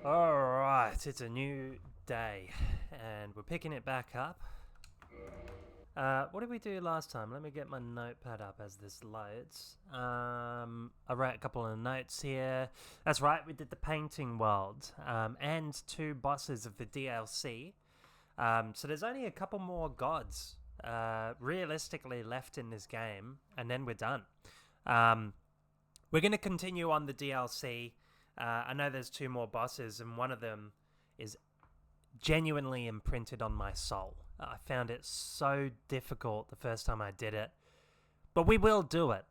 Alright, it's a new day, and we're picking it back up. What did we do last time? Let me get my notepad up as this loads. I wrote a couple of notes here. That's right, we did the painting world, and 2 bosses of the DLC. So there's only a couple more gods, realistically left in this game, and then we're done. We're going to continue on the DLC. I know there's 2 more bosses, and one of them is genuinely imprinted on my soul. I found it so difficult the first time I did it, but we will do it.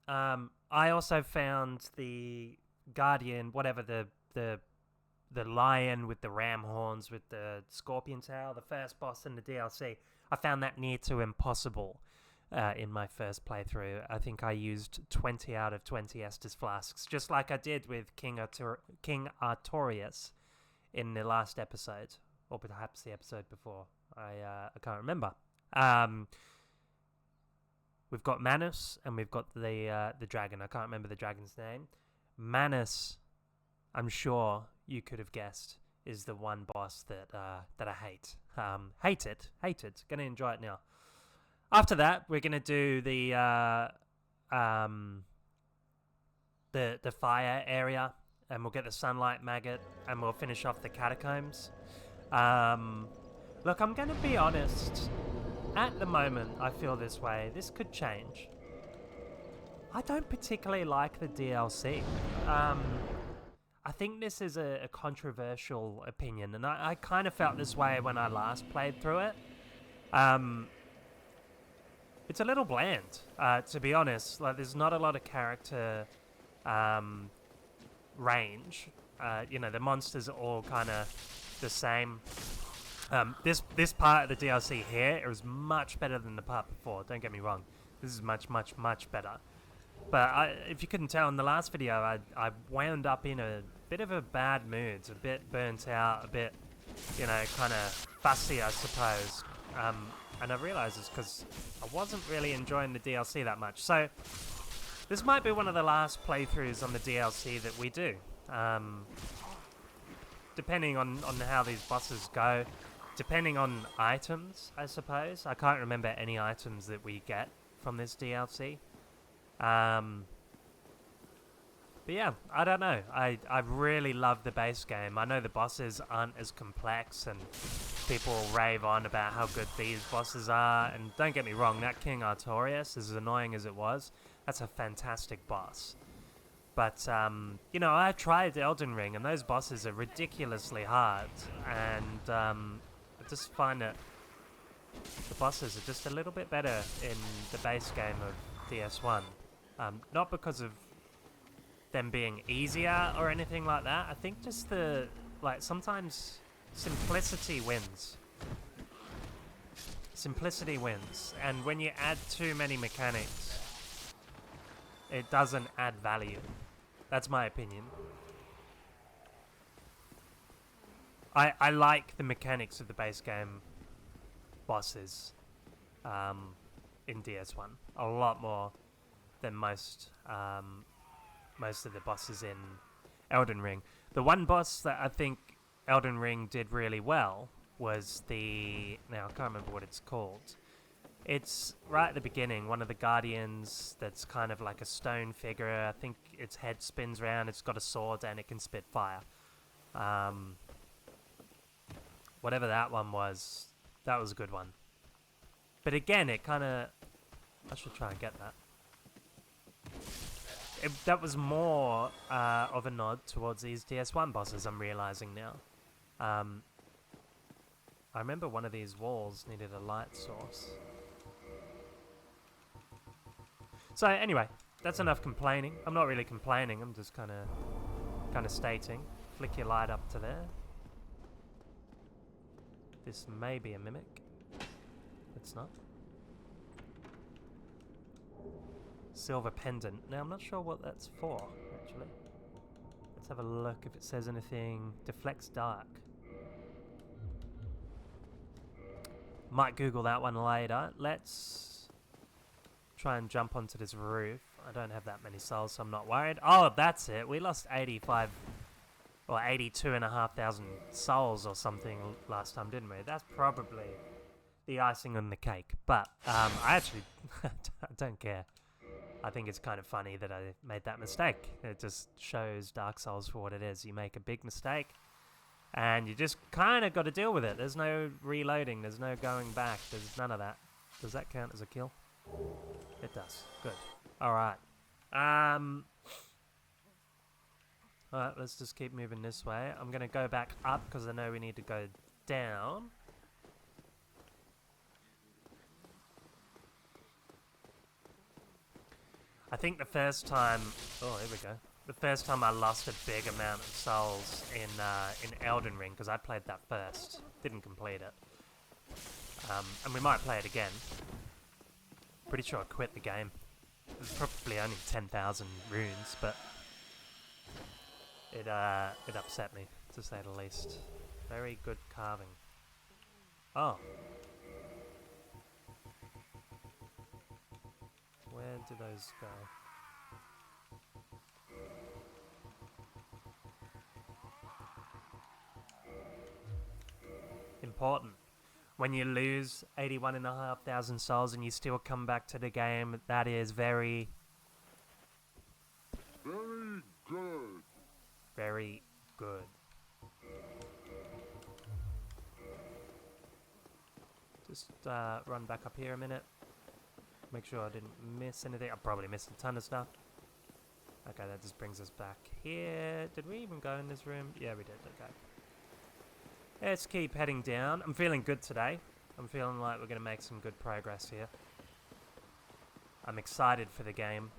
I also found the Guardian, whatever the lion with the ram horns with the scorpion tail, the first boss in the DLC. I found that near to impossible. In my first playthrough, I think I used 20 out of 20 Estus flasks, just like I did with King Artorias in the last episode, or perhaps the episode before. I can't remember. We've got Manus, and we've got the dragon. I can't remember the dragon's name. Manus, I'm sure you could have guessed, is the one boss that I hate. Hate it. Gonna enjoy it now. After that, we're gonna do the fire area, and we'll get the sunlight maggot, and we'll finish off the catacombs. Look, I'm gonna be honest. At the moment, I feel this way. This could change. I don't particularly like the DLC. I think this is a controversial opinion, and I kind of felt this way when I last played through it. It's a little bland, to be honest. Like, there's not a lot of character range. The monsters are all kind of the same. This part of the DLC here, it was much better than the part before. Don't get me wrong. This is much better. But if you couldn't tell in the last video, I wound up in a bit of a bad mood, a bit burnt out, a bit, kind of fussy, I suppose. And I realised it's because I wasn't really enjoying the DLC that much. So this might be one of the last playthroughs on the DLC that we do. Depending on how these bosses go. Depending on items, I suppose. I can't remember any items that we get from this DLC. But yeah, I don't know. I really love the base game. I know the bosses aren't as complex, and people rave on about how good these bosses are. And don't get me wrong, that King Artorias, as annoying as it was, that's a fantastic boss. But, I tried Elden Ring, and those bosses are ridiculously hard. And I just find that the bosses are just a little bit better in the base game of DS1. Not because of them being easier or anything like that. I think just sometimes simplicity wins. Simplicity wins. And when you add too many mechanics, it doesn't add value. That's my opinion. I like the mechanics of the base game bosses in DS1 a lot more than most of the bosses in Elden Ring. The one boss that I think Elden Ring did really well was now I can't remember what it's called. It's right at the beginning, one of the guardians that's kind of like a stone figure. I think its head spins around, it's got a sword, and it can spit fire. Whatever that one was, that was a good one. But again, it kind of... I should try and get that. That was more of a nod towards these DS1 bosses, I'm realising now. I remember one of these walls needed a light source. So anyway, that's enough complaining. I'm not really complaining, I'm just kind of stating. Flick your light up to there. This may be a mimic. It's not. Silver pendant. Now, I'm not sure what that's for, actually. Let's have a look if it says anything. Deflects dark. Might Google that one later. Let's try and jump onto this roof. I don't have that many souls, so I'm not worried. Oh, that's it. We lost 85 or 82,500 souls or something last time, didn't we? That's probably the icing on the cake. But I actually don't care. I think it's kind of funny that I made that mistake. It just shows Dark Souls for what it is. You make a big mistake, and you just kind of got to deal with it. There's no reloading. There's no going back. There's none of that. Does that count as a kill? It does. Good. Alright. Alright, let's just keep moving this way. I'm going to go back up because I know we need to go down. I think the first time... Oh, here we go. The first time I lost a big amount of souls in Elden Ring, because I played that first. Didn't complete it. And we might play it again. Pretty sure I quit the game. It was probably only 10,000 runes, but... It upset me, to say the least. Very good carving. Oh. Where do those go? Important. When you lose 81,500 souls and you still come back to the game, that is very... Very good. Very good. Just run back up here a minute. Make sure I didn't miss anything. I probably missed a ton of stuff. Okay, that just brings us back here. Did we even go in this room? Yeah, we did. Okay. Let's keep heading down. I'm feeling good today. I'm feeling like we're going to make some good progress here. I'm excited for the game.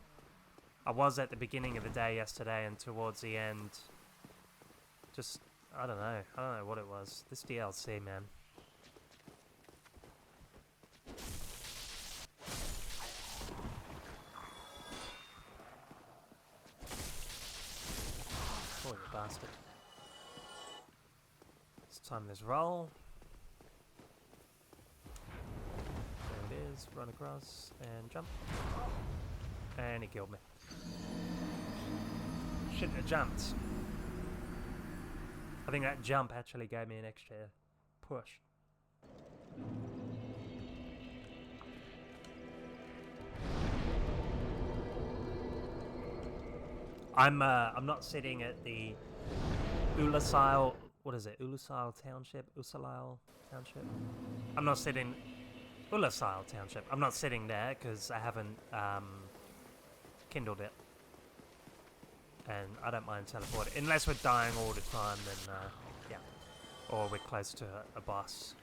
I was at the beginning of the day yesterday and towards the end. Just, I don't know what it was. This DLC, man. Oh, you bastard. Let's time this roll. There it is. Run across and jump. And he killed me. Shouldn't have jumped. I think that jump actually gave me an extra push. I'm not sitting at the Ulusile, what is it? Ulusile Township? Ulusile Township? I'm not sitting Ulusile Township. I'm not sitting there because I haven't kindled it. And I don't mind teleporting. Unless we're dying all the time, then yeah. Or we're close to a boss.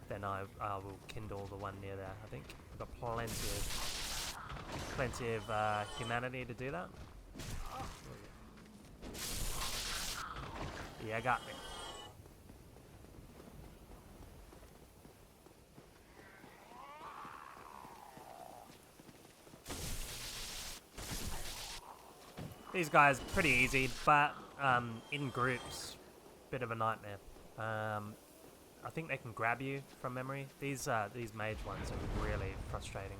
Then I will kindle the one near there, I think. I've got plenty of humanity to do that. Yeah, got me. These guys pretty easy, but in groups, bit of a nightmare. I think they can grab you from memory. These mage ones are really frustrating.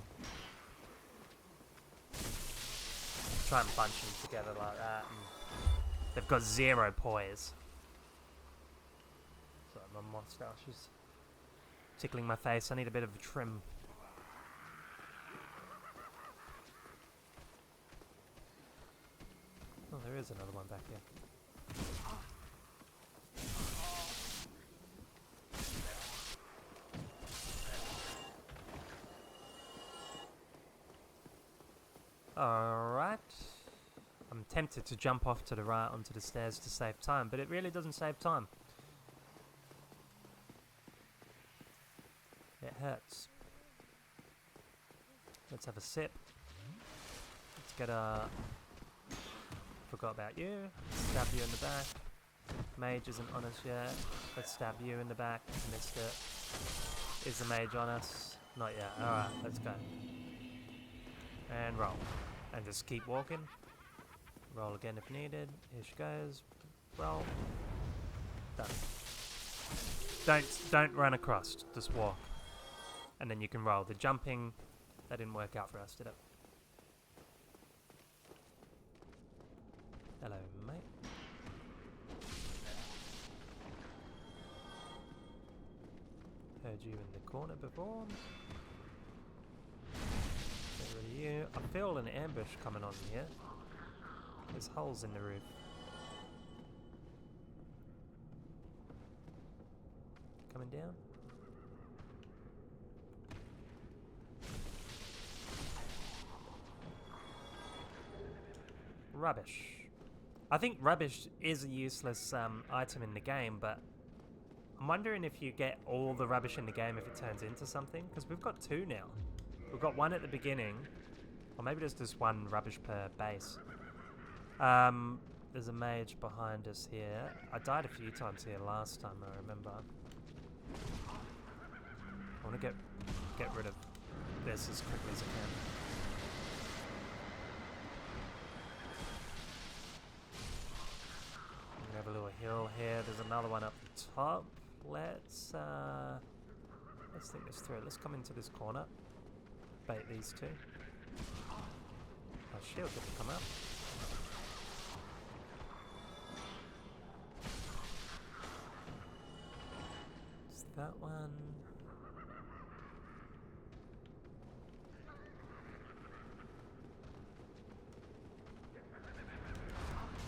Try and bunch them together like that, and they've got zero poise. Sorry, my mustache is tickling my face. I need a bit of a trim. Oh, there is another one back here. Alright. I'm tempted to jump off to the right onto the stairs to save time, but it really doesn't save time. It hurts. Let's have a sip. Let's get a... Forgot about you. Stab you in the back. Mage isn't on us yet. Let's stab you in the back. Missed it. Is the mage on us? Not yet. Alright, let's go. And roll. And just keep walking. Roll again if needed. Here she goes. Roll. Done. Don't run across. Just walk. And then you can roll. The jumping, that didn't work out for us, did it? Hello, mate. showed you in the corner before. Get rid of you. I feel an ambush coming on here. There's holes in the roof. Coming down. Rubbish. I think rubbish is a useless item in the game, but I'm wondering if you get all the rubbish in the game if it turns into something, because we've got 2 now. We've got 1 at the beginning, or maybe there's just 1 rubbish per base. There's a mage behind us here. I died a few times here last time, I remember. I want to get rid of this as quickly as I can. We have a little hill here. There's another one up the top. Let's think this through. Let's come into this corner. Bait these 2. Oh, shield didn't come up. It's that one.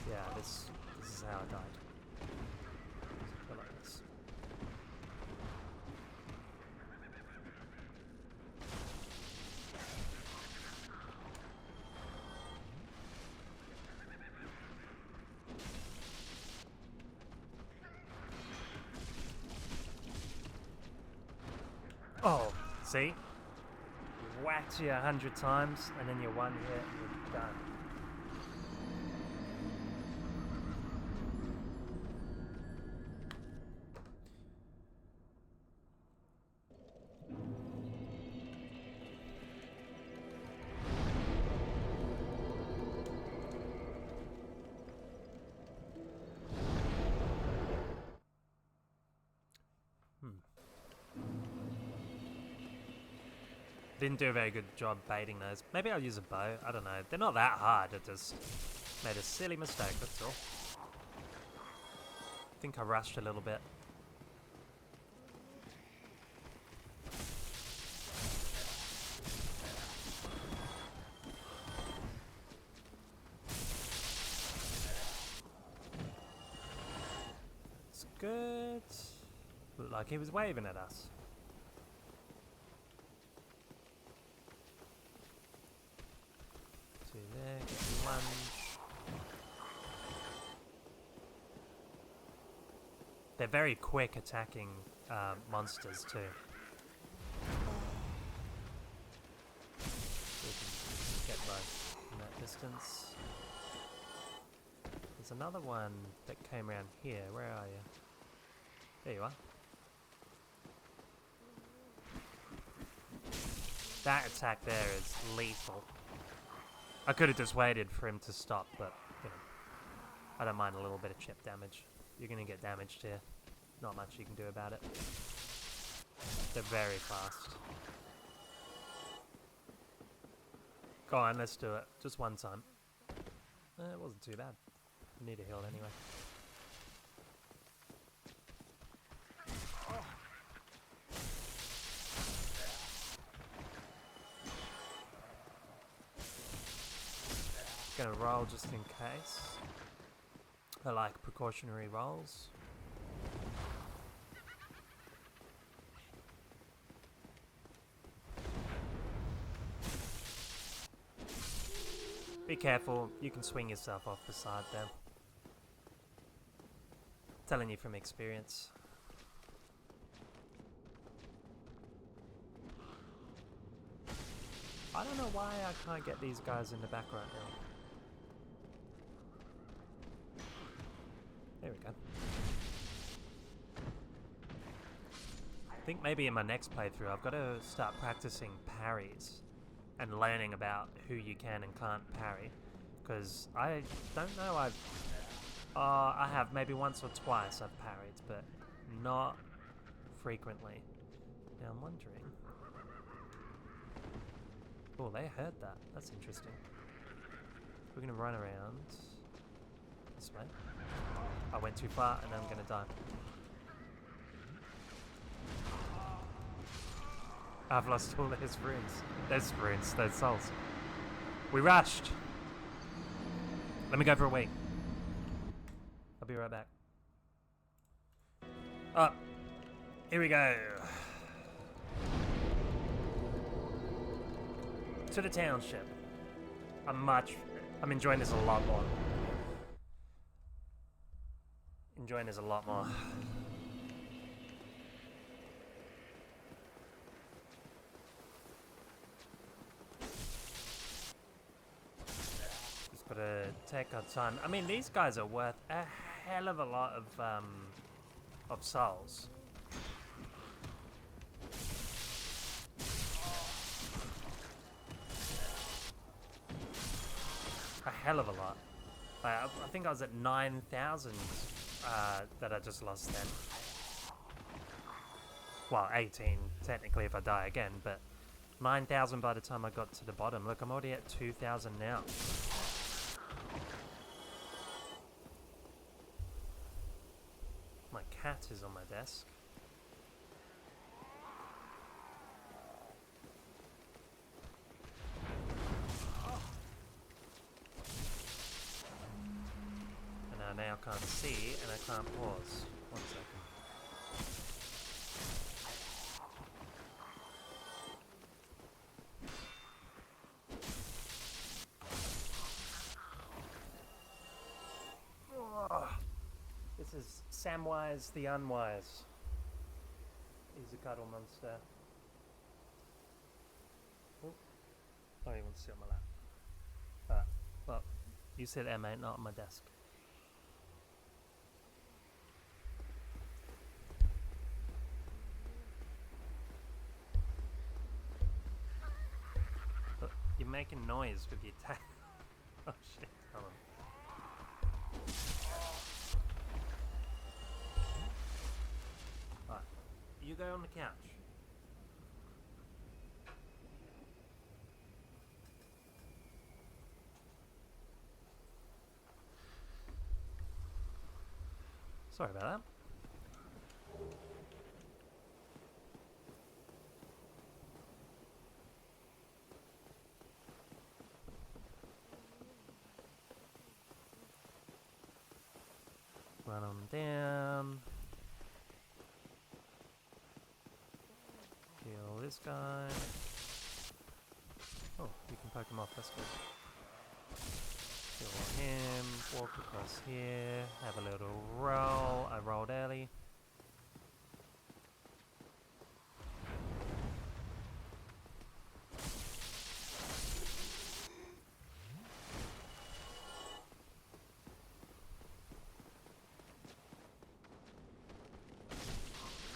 Yeah, this is how I died. Go like this. Oh, see? Whacked you 100 times, and then you're 1 hit and you're done. Didn't do a very good job baiting those. Maybe I'll use a bow. I don't know. They're not that hard. I just made a silly mistake, that's all. I think I rushed a little bit. It's good. Looked like he was waving at us. There, get the lunge. They're very quick attacking monsters too. We can get both in that distance. There's another one that came around here. Where are you? There you are. That attack there is lethal. I could have just waited for him to stop, but, you know, I don't mind a little bit of chip damage. You're going to get damaged here. Not much you can do about it. They're very fast. Go on, let's do it. Just one time. It wasn't too bad. I need a heal anyway. Gonna roll just in case. I like precautionary rolls. Be careful, you can swing yourself off the side there. Telling you from experience. I don't know why I can't get these guys in the back right now. There we go. I think maybe in my next playthrough I've got to start practicing parries and learning about who you can and can't parry, because I don't know, I have maybe once or twice I've parried, but not frequently. Now I'm wondering, oh, they heard that. That's interesting. We're gonna run around this way. I went too far and I'm gonna die. I've lost all those runes. Those souls. We rushed. Let me go for a wee. I'll be right back. Oh, here we go. To the township. I'm enjoying this a lot more. Enjoying this a lot more. Just gotta take our time. I mean, these guys are worth a hell of a lot of souls. A hell of a lot. I think I was at 9,000 that I just lost then. Well, 18 technically if I die again, but 9,000 by the time I got to the bottom. Look, I'm already at 2,000 now. My cat is on my desk. And I now can't see and I can't pause. 1 second. This is Samwise the Unwise. He's a cuddle monster. Oh, he wants to sit on my lap. Alright, well, you sit there, mate, not on my desk. Look, you're making noise with your tail. Oh shit, hold on. You go on the couch. Sorry about that. Run on down. Kill this guy. Oh, you can poke him off, that's good. Kill him, walk across here, have a little roll. I rolled early.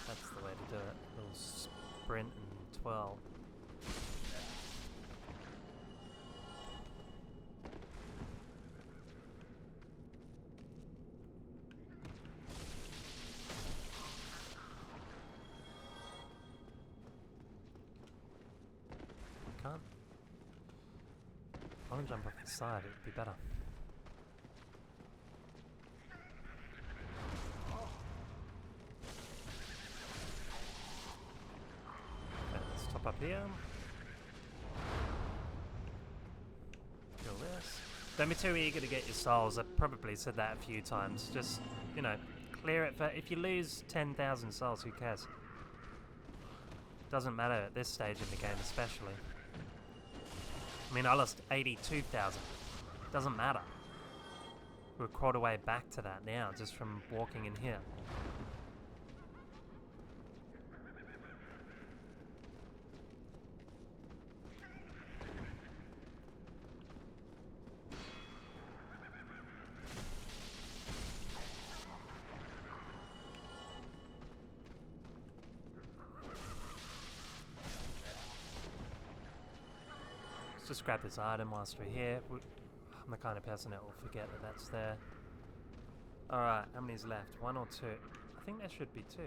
That's the way to do it. Little sprint and 12. Can't. I want to jump off the side, it'd be better. Okay, let's top up here. Kill this. Don't be too eager to get your souls. I've probably said that a few times. Just, you know, clear it for... If you lose 10,000 souls, who cares? Doesn't matter at this stage in the game, especially. I mean, I lost 82,000. Doesn't matter. We're a quarter way back to that now, just from walking in here. Just grab this item whilst we're here. I'm the kind of person that will forget that that's there. Alright, how many's left? 1 or 2? I think there should be 2.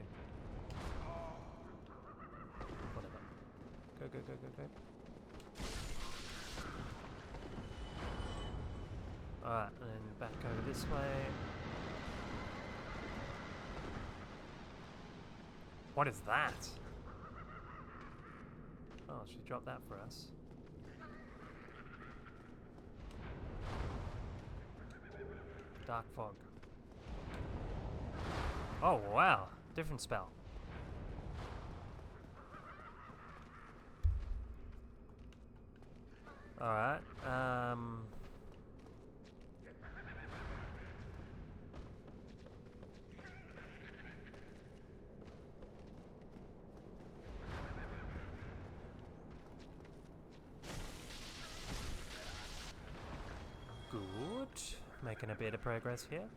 Whatever. Go, go, go, go, go. Alright, and then back over this way. What is that? Oh, she dropped that for us. Dark fog. Oh, wow. Different spell. Alright, good. Making a bit of progress here.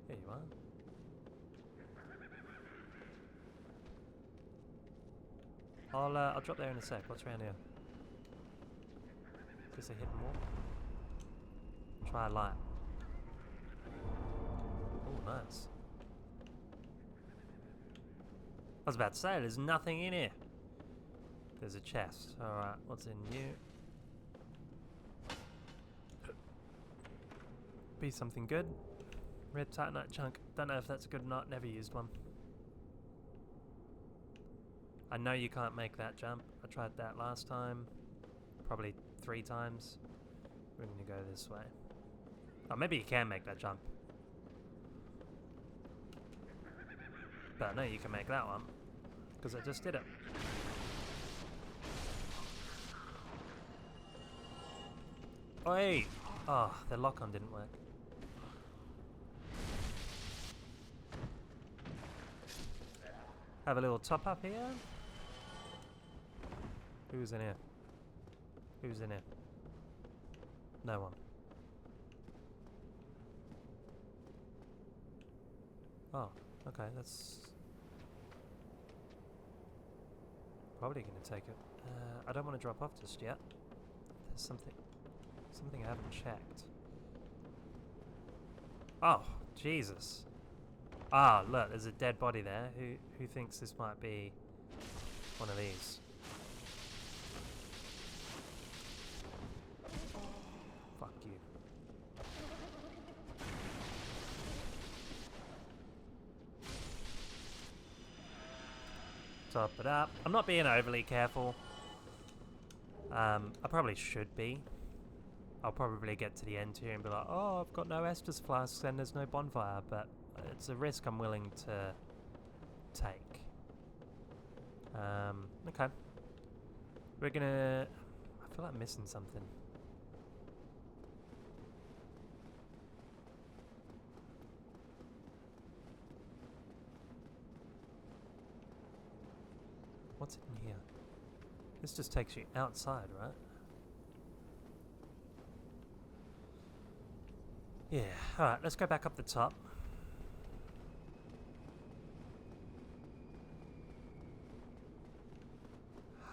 Here you are. I'll drop there in a sec. What's around here? Is there hidden wall? Try a light. Oh, nice. I was about to say, there's nothing in here. There's a chest. Alright, what's in you? Be something good. Red titanite chunk. Don't know if that's good or not. Never used one. I know you can't make that jump. I tried that last time. Probably 3 times. We're gonna go this way. Oh, maybe you can make that jump. But I know you can make that one. Because I just did it. Oi! Oh, the lock-on didn't work. Have a little top up here. Who's in here? Who's in here? No one. Oh, okay, that's probably gonna take it. I don't want to drop off just yet. There's something I haven't checked. Oh, Jesus. Ah, look, there's a dead body there. Who thinks this might be one of these? Fuck you. Top it up. I'm not being overly careful. I probably should be. I'll probably get to the end here and be like, oh, I've got no Estus flasks and there's no bonfire, but it's a risk I'm willing to take. Okay. We're gonna... I feel like I'm missing something. What's in here? This just takes you outside, right? Yeah, alright, let's go back up the top.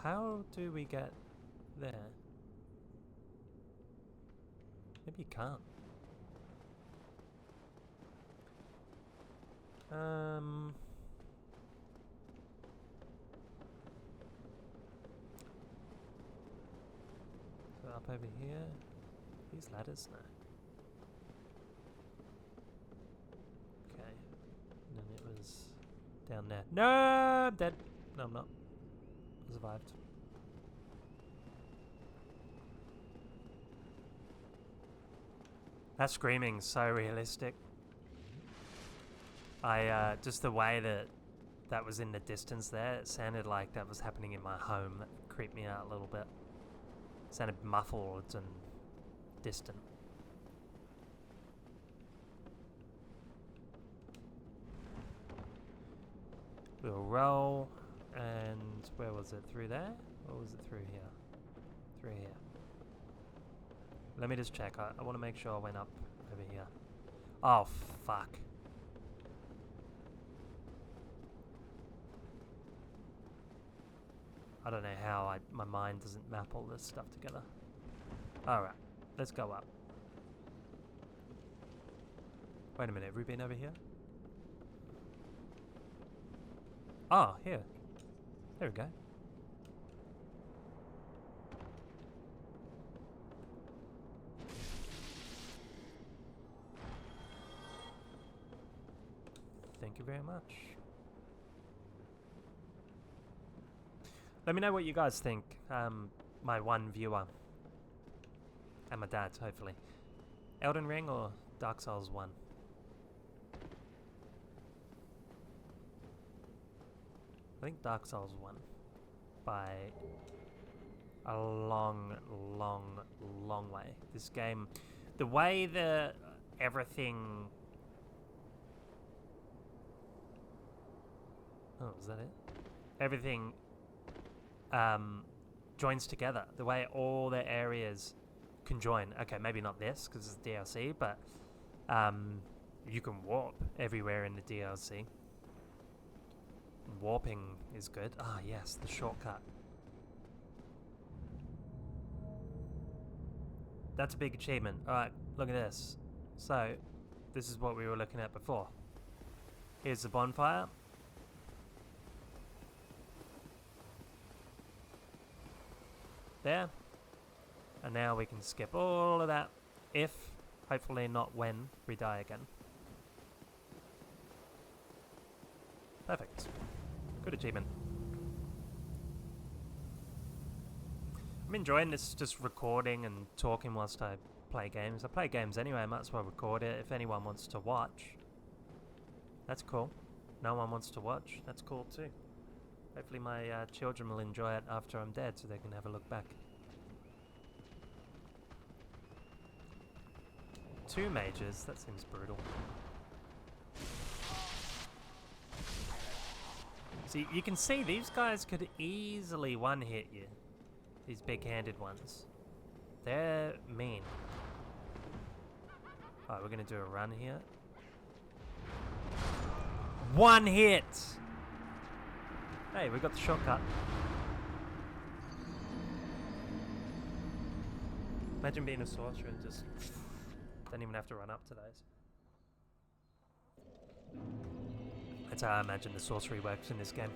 How do we get there? Maybe you can't. So up over here. These ladders? No. Okay. And then it was down there. No! I'm dead. No, I'm not. I survived. That screaming's so realistic. Just the way that was in the distance there, it sounded like that was happening in my home. That creeped me out a little bit. It sounded muffled and distant. We'll roll, and where was it? Through there? Or was it through here? Through here. Let me just check. I want to make sure I went up over here. Oh, fuck. I don't know how my mind doesn't map all this stuff together. Alright, let's go up. Wait a minute, have we been over here? Oh, here. There we go. Thank you very much. Let me know what you guys think. My one viewer. And my dad, hopefully. Elden Ring or Dark Souls 1? I think Dark Souls 1. By a long, long, long way. This game, the way the everything... Oh, is that it? Everything joins together. The way all the areas can join. Okay, maybe not this because it's DLC, but you can warp everywhere in the DLC. Warping is good. Ah, yes, the shortcut. That's a big achievement. Alright, look at this. So, this is what we were looking at before. Here's the bonfire. There. And now we can skip all of that. If, hopefully not when, we die again. Perfect. Good achievement. I'm enjoying this, just recording and talking whilst I play games. I play games anyway, I might as well record it if anyone wants to watch. That's cool. No one wants to watch, that's cool too. Hopefully my children will enjoy it after I'm dead so they can have a look back. 2 mages, that seems brutal. See, you can see these guys could easily one-hit you. These big-handed ones. They're mean. Alright, we're gonna do a run here. 1 hit! Hey, we got the shortcut. Imagine being a sorcerer and just don't even have to run up to those. That's how I imagine the sorcery works in this game.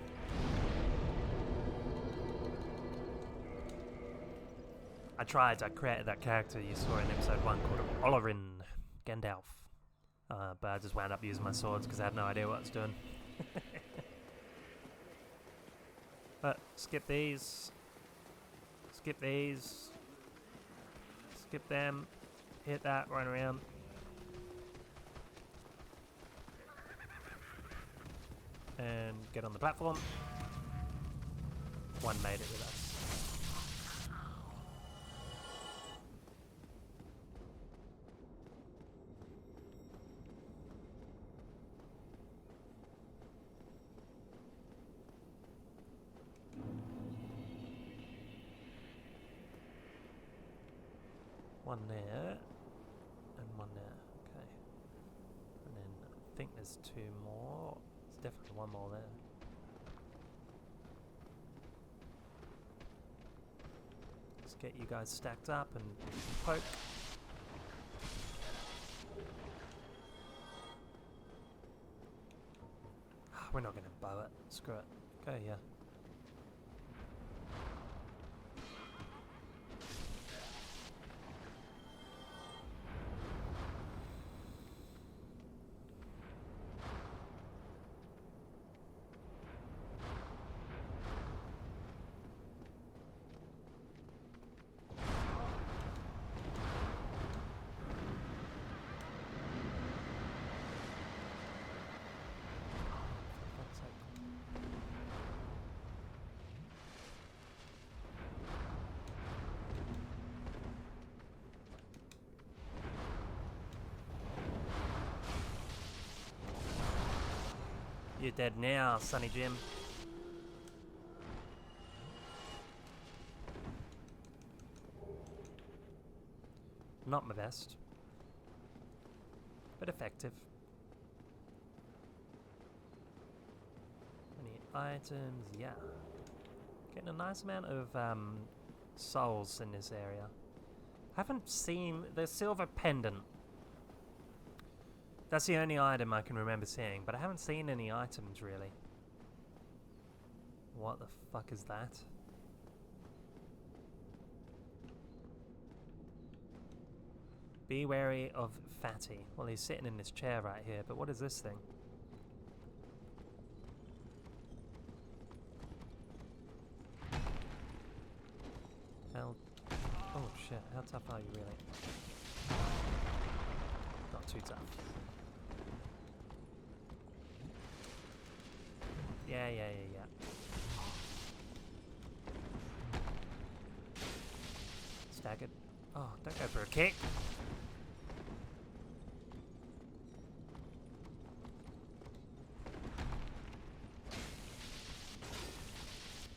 I created that character you saw in episode 1 called Olorin Gandalf. But I just wound up using my swords because I had no idea what I was doing. But skip these. Skip these. Skip them. Hit that, run around. And get on the platform. 1 made it with us. One there, and 1 there, okay. And then I think there's 2 more. There's definitely 1 more there. Let's get you guys stacked up and poke. We're not gonna bow it, screw it. Go here. You're dead now, Sonny Jim. Not my best, but effective. Any items? Yeah. Getting a nice amount of souls in this area. Haven't seen the silver pendant. That's the only item I can remember seeing, but I haven't seen any items really. What the fuck is that? Be wary of Fatty. Well, he's sitting in this chair right here, but what is this thing? shit. How tough are you really? Not too tough. Yeah. Staggered. Oh, don't go for a kick.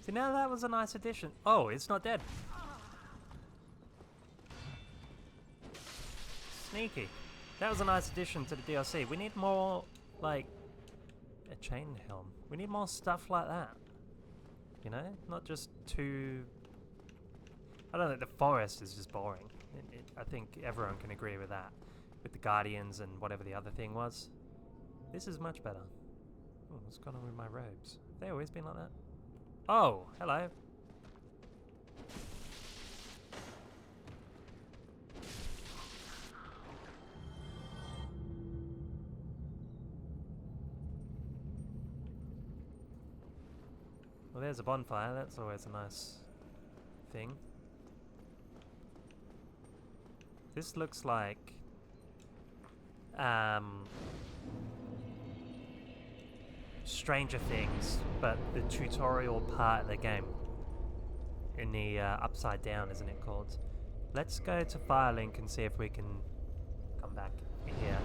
See, now that was a nice addition. Oh, it's not dead. Sneaky. That was a nice addition to the DLC. We need more, like, a chain helm. We need more stuff like that. You know? Not just too... I don't think the forest is just boring. I think everyone can agree with that. With the Guardians and whatever the other thing was. This is much better. Oh, what's going on with my robes? Have they always been like that? Oh, hello. Well, there's a bonfire. That's always a nice thing. This looks like Stranger Things, but the tutorial part of the game. In the upside down, isn't it called? Let's go to Firelink and see if we can come back here.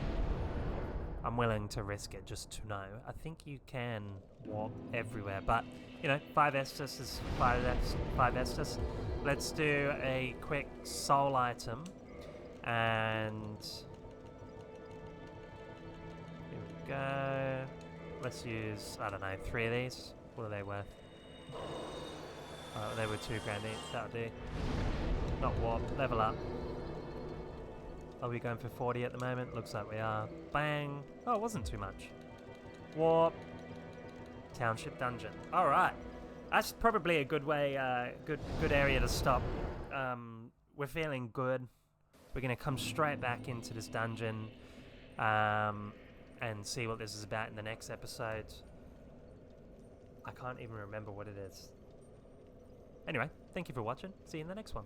I'm willing to risk it just to know. I think you can walk everywhere, but you know, 5 Estus is 5 Estus. Let's do a quick soul item, and here we go. Let's use, I don't know, 3 of these. What are they worth? They were 2 grand each. That'll do. Not warp. Level up. Are we going for 40 at the moment? Looks like we are. Bang. Oh, it wasn't too much. Warp. Township dungeon. All right. That's probably a good way, good area to stop. We're feeling good. We're going to come straight back into this dungeon and see what this is about in the next episode. I can't even remember what it is. Anyway, thank you for watching. See you in the next one.